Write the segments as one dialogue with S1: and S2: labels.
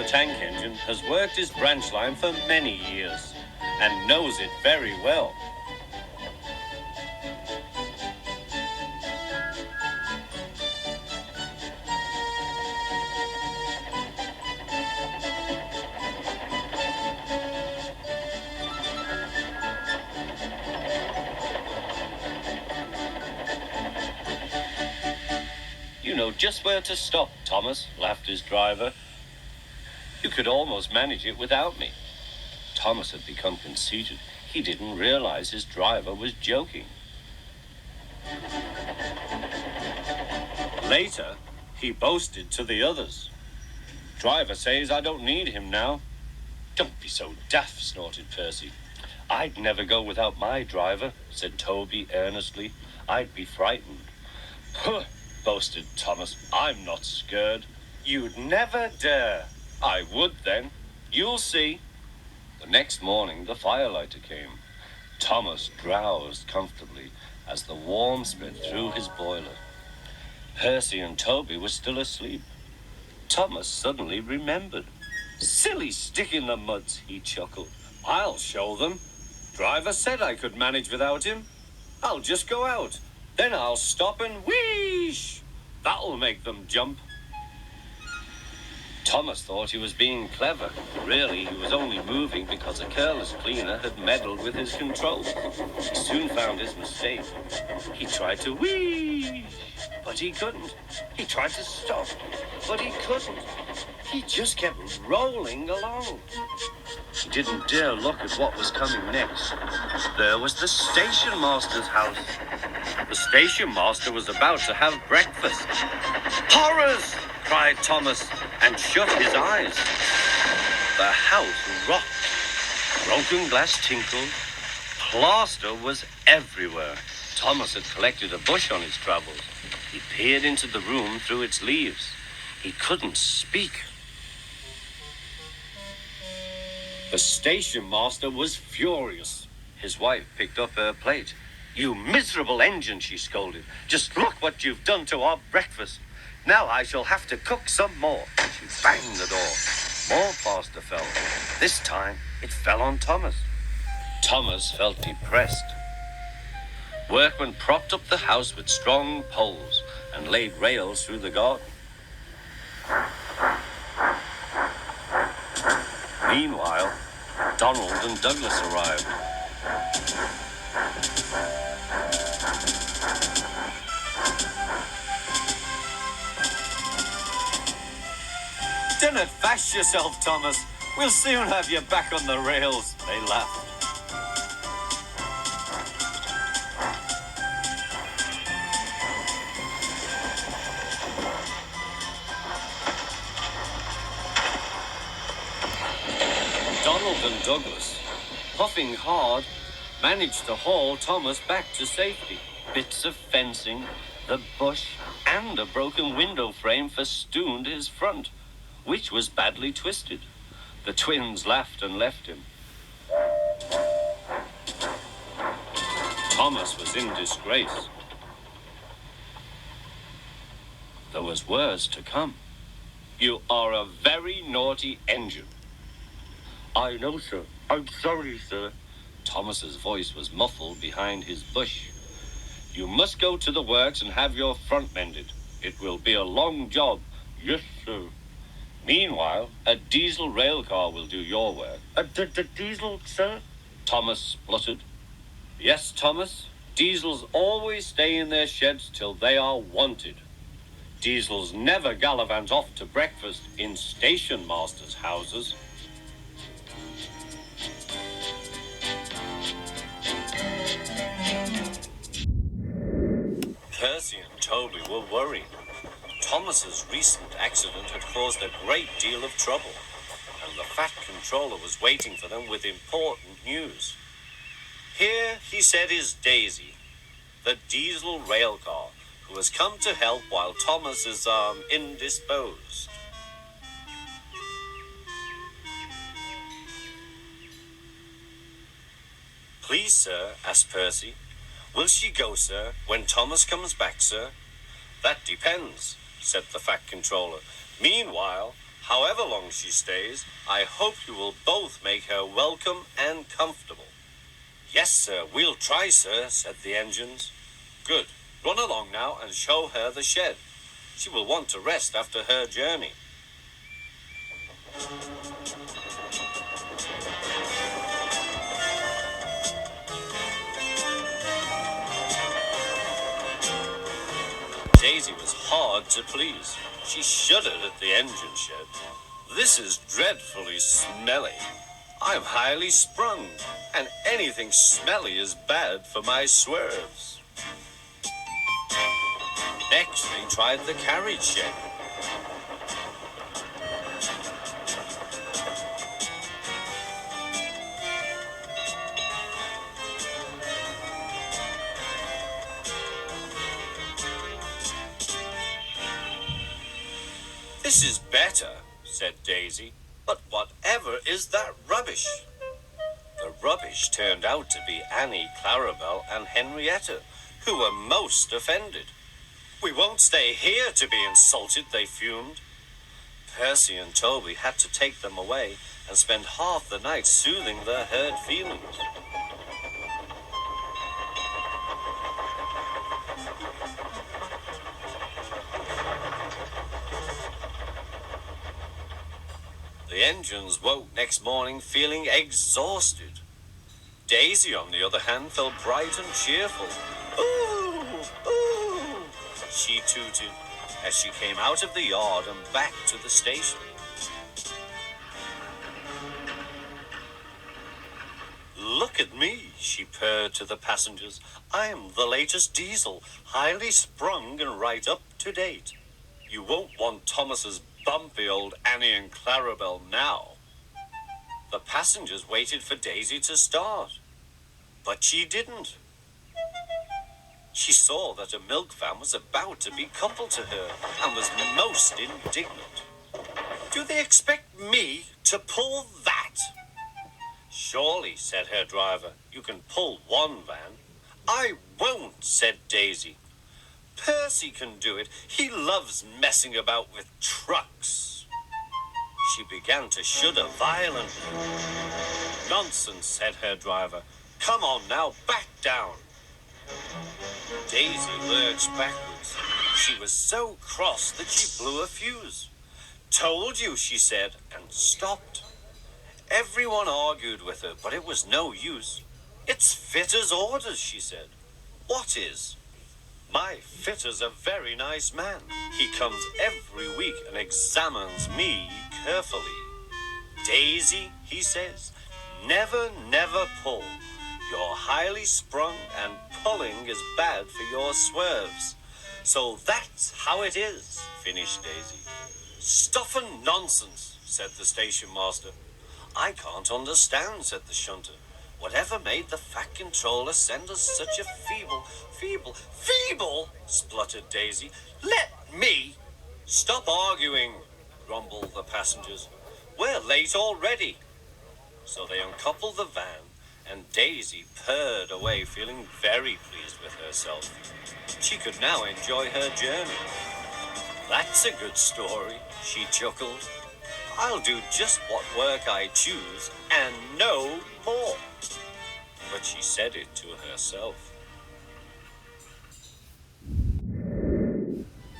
S1: the tank engine has worked his branch line for many years and knows it very well. You know just where to stop, Thomas, laughed his driver. You could almost manage it without me. Thomas had become conceited. He didn't realize his driver was joking. Later, he boasted to the others. Driver says I don't need him now. Don't be so daft, snorted Percy. I'd never go without my driver, said Toby earnestly. I'd be frightened. Huh, boasted Thomas. I'm not scared. You'd never dare. I would then. You'll see. The next morning, the firelighter came. Thomas drowsed comfortably as the warmth spread through his boiler. Percy and Toby were still asleep. Thomas suddenly remembered. Silly stick in the muds, he chuckled. I'll show them. Driver said I could manage without him. I'll just go out. Then I'll stop and wheesh. That'll make them jump. Thomas thought he was being clever. Really, he was only moving because a careless cleaner had meddled with his controls. He soon found his mistake. He tried to whee, but he couldn't. He tried to stop, but he couldn't. He just kept rolling along. He didn't dare look at what was coming next. There was the station master's house. The station master was about to have breakfast. Horrors! Cried Thomas and shut his eyes. The house rocked. Broken glass tinkled. Plaster was everywhere. Thomas had collected a bush on his travels. He peered into the room through its leaves. He couldn't speak. The station master was furious. His wife picked up her plate. You miserable engine, she scolded. Just look what you've done to our breakfast. Now I shall have to cook some more. She banged the door. More plaster fell. This time, it fell on Thomas. Thomas felt depressed. Workmen propped up the house with strong poles and laid rails through the garden. Meanwhile, Donald and Douglas arrived. Don't fash yourself, Thomas. We'll soon have you back on the rails, they laughed. Donald and Douglas, puffing hard, managed to haul Thomas back to safety. Bits of fencing, the bush, and a broken window frame festooned his front, which was badly twisted. The twins laughed and left him. Thomas was in disgrace. There was worse to come. You are a very naughty engine. I know, sir. I'm sorry, sir. Thomas's voice was muffled behind his bush. You must go to the works and have your front mended. It will be a long job. Yes, sir. Meanwhile, a diesel rail car will do your work. The diesel, sir? Thomas spluttered. Yes, Thomas. Diesels always stay in their sheds till they are wanted. Diesels never gallivant off to breakfast in station masters' houses. Percy and Toby were worried. Thomas's recent accident had caused a great deal of trouble, and the Fat Controller was waiting for them with important news. Here, he said, is Daisy, the diesel rail car, who has come to help while Thomas is, indisposed. Please, sir, asked Percy. Will she go, sir, when Thomas comes back, sir? That depends, said the Fat Controller. Meanwhile, However long she stays, I hope you will both make her welcome and comfortable. Yes, sir, we'll try, sir, said the engines. Good. Run along now and show her the shed. She will want to rest after her journey. Daisy was hard to please. She shuddered at the engine shed. This is dreadfully smelly. I'm highly sprung, and anything smelly is bad for my swerves. Next, they tried the carriage shed. This is better, said Daisy, but whatever is that rubbish? The rubbish turned out to be Annie, Clarabelle, and Henrietta, who were most offended. We won't stay here to be insulted, they fumed. Percy and Toby had to take them away and spend half the night soothing their hurt feelings. The engines woke next morning feeling exhausted. Daisy, on the other hand, felt bright and cheerful. Ooh, ooh, she tooted as she came out of the yard and back to the station. Look at me, she purred to the passengers. I'm the latest diesel, highly sprung and right up to date. You won't want Thomas's bumpy old Annie and Clarabelle now. The passengers waited for Daisy to start, but she didn't. She saw that a milk van was about to be coupled to her and was most indignant. Do they expect me to pull that? Surely, said her driver, you can pull one van. I won't, said Daisy. Percy can do it. He loves messing about with trucks. She began to shudder violently. Nonsense, said her driver. Come on now, back down. Daisy lurched backwards. She was so cross that she blew a fuse. Told you, she said, and stopped. Everyone argued with her, but it was no use. It's fitter's orders, she said. What is? My fitter's a very nice man. He comes every week and examines me carefully. Daisy, he says, never, never pull. You're highly sprung and pulling is bad for your swerves. So that's how it is, finished Daisy. Stuff and nonsense, said the station master. I can't understand, said the shunter. Whatever made the Fat Controller send us such a feeble, spluttered Daisy. Let me. Stop arguing, grumbled the passengers. We're late already. So they uncoupled the van, and Daisy purred away, feeling very pleased with herself. She could now enjoy her journey. That's a good story, she chuckled. I'll do just what work I choose and no more. But she said it to herself.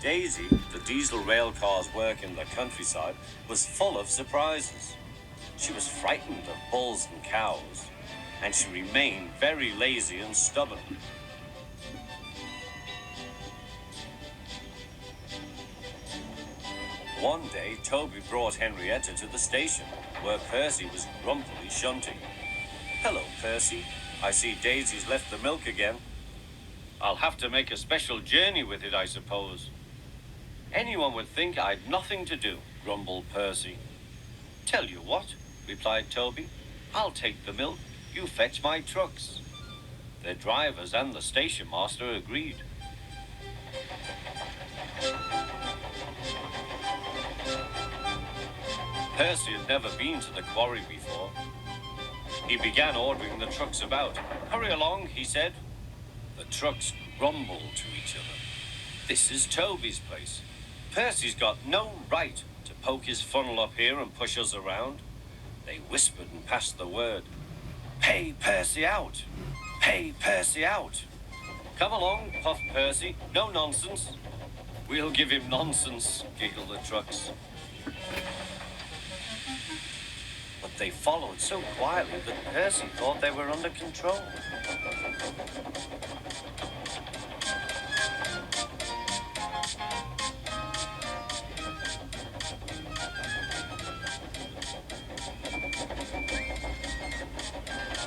S1: Daisy, the diesel rail car's work in the countryside, was full of surprises. She was frightened of bulls and cows, and she remained very lazy and stubborn. One day, Toby brought Henrietta to the station, where Percy was grumpily shunting. Hello, Percy. I see Daisy's left the milk again. I'll have to make a special journey with it, I suppose. Anyone would think I'd nothing to do, grumbled Percy. Tell you what, replied Toby. I'll take the milk. You fetch my trucks. The drivers and the station master agreed. Percy had never been to the quarry before. He began ordering the trucks about. Hurry along, he said. The trucks grumbled to each other. This is Toby's place. Percy's got no right to poke his funnel up here and push us around. They whispered and passed the word. Pay Percy out! Pay Percy out! Come along, puffed Percy. No nonsense. We'll give him nonsense, giggled the trucks. But they followed so quietly that Percy thought they were under control.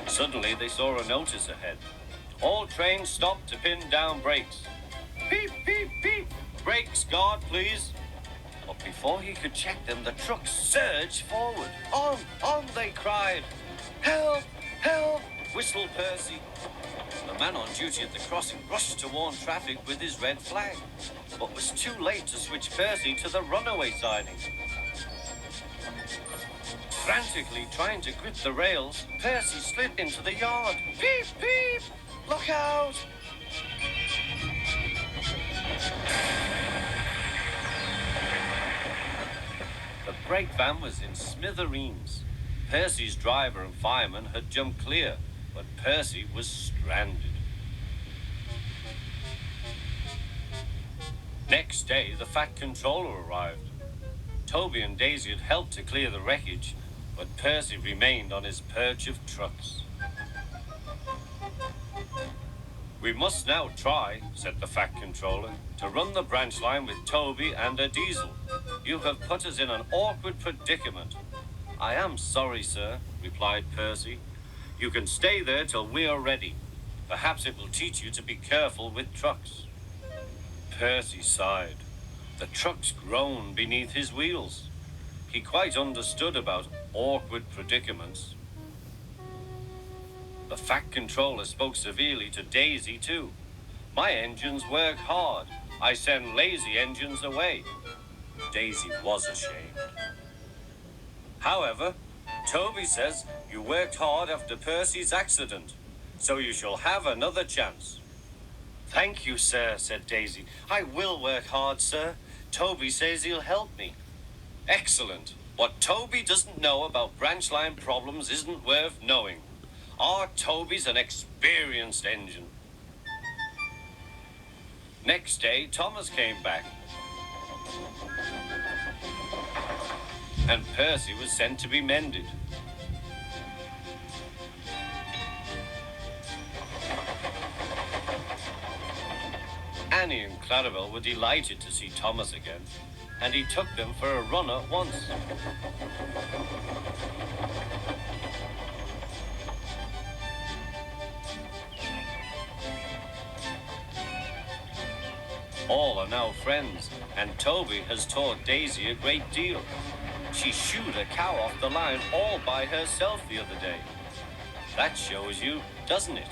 S1: Suddenly, they saw a notice ahead. All trains stop to pin down brakes. Beep, beep, beep. Brakes, guard, please. But before he could check them, the truck surged forward. On, they cried. Help, help, whistled Percy. The man on duty at the crossing rushed to warn traffic with his red flag, but was too late to switch Percy to the runaway siding. Frantically trying to grip the rails, Percy slid into the yard. Peep, peep! Look out! The brake van was in smithereens. Percy's driver and fireman had jumped clear, but Percy was stranded. Next day, the Fat Controller arrived. Toby and Daisy had helped to clear the wreckage, but Percy remained on his perch of trucks. We must now try, said the Fat Controller, to run the branch line with Toby and a diesel. You have put us in an awkward predicament. I am sorry, sir, replied Percy. You can stay there till we are ready. Perhaps it will teach you to be careful with trucks. Percy sighed. The trucks groaned beneath his wheels. He quite understood about awkward predicaments. The Fat Controller spoke severely to Daisy, too. My engines work hard. I send lazy engines away. Daisy was ashamed. However, Toby says you worked hard after Percy's accident, so you shall have another chance. Thank you, sir, said Daisy. I will work hard, sir. Toby says he'll help me. Excellent. What Toby doesn't know about branch line problems isn't worth knowing. Our Toby's an experienced engine. Next day, Thomas came back. And Percy was sent to be mended. Annie and Clarabelle were delighted to see Thomas again, and he took them for a run at once. All are now friends, and Toby has taught Daisy a great deal. She shooed a cow off the line all by herself the other day. That shows you, doesn't it?